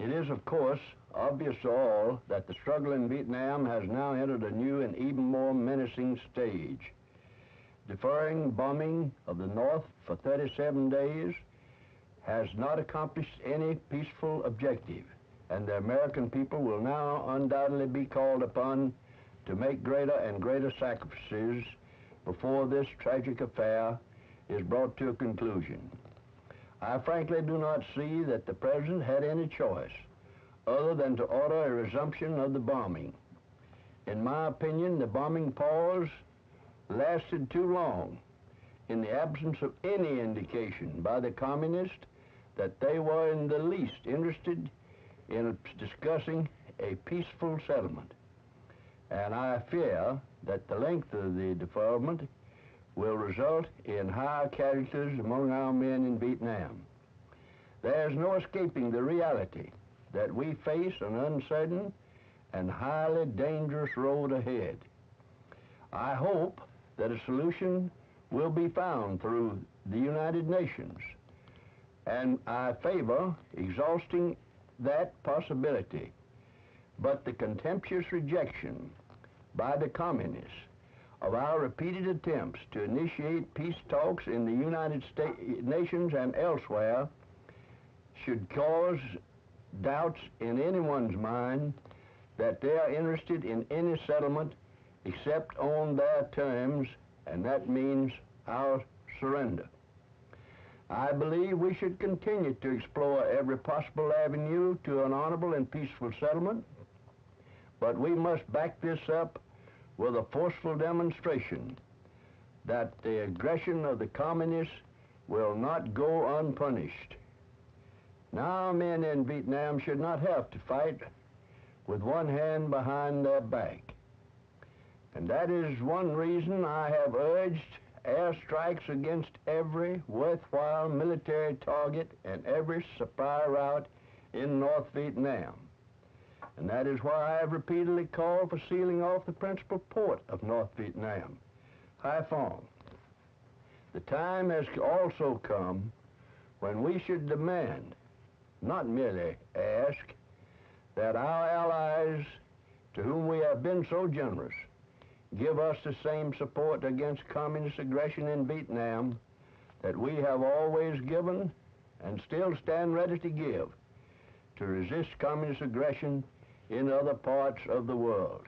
It is, of course, obvious to all that the struggle in Vietnam has now entered a new and even more menacing stage. Deferring bombing of the North for 37 days has not accomplished any peaceful objective, and the American people will now undoubtedly be called upon to make greater and greater sacrifices before this tragic affair is brought to a conclusion. I frankly do not see that the President had any choice other than to order a resumption of the bombing. In my opinion, the bombing pause lasted too long in the absence of any indication by the communists that they were in the least interested in discussing a peaceful settlement. And I fear that the length of the deferment will result in higher casualties among our men in Vietnam. There's no escaping the reality that we face an uncertain and highly dangerous road ahead. I hope that a solution will be found through the United Nations, and I favor exhausting that possibility. But the contemptuous rejection by the communists of our repeated attempts to initiate peace talks in the United Nations and elsewhere should cause doubts in anyone's mind that they are interested in any settlement except on their terms, and that means our surrender. I believe we should continue to explore every possible avenue to an honorable and peaceful settlement, but we must back this up with a forceful demonstration that the aggression of the communists will not go unpunished. Now, men in Vietnam should not have to fight with one hand behind their back. And that is one reason I have urged airstrikes against every worthwhile military target and every supply route in North Vietnam. And that is why I have repeatedly called for sealing off the principal port of North Vietnam, Haiphong. The time has also come when we should demand, not merely ask, that our allies, to whom we have been so generous, give us the same support against communist aggression in Vietnam that we have always given and still stand ready to give to resist communist aggression in other parts of the world.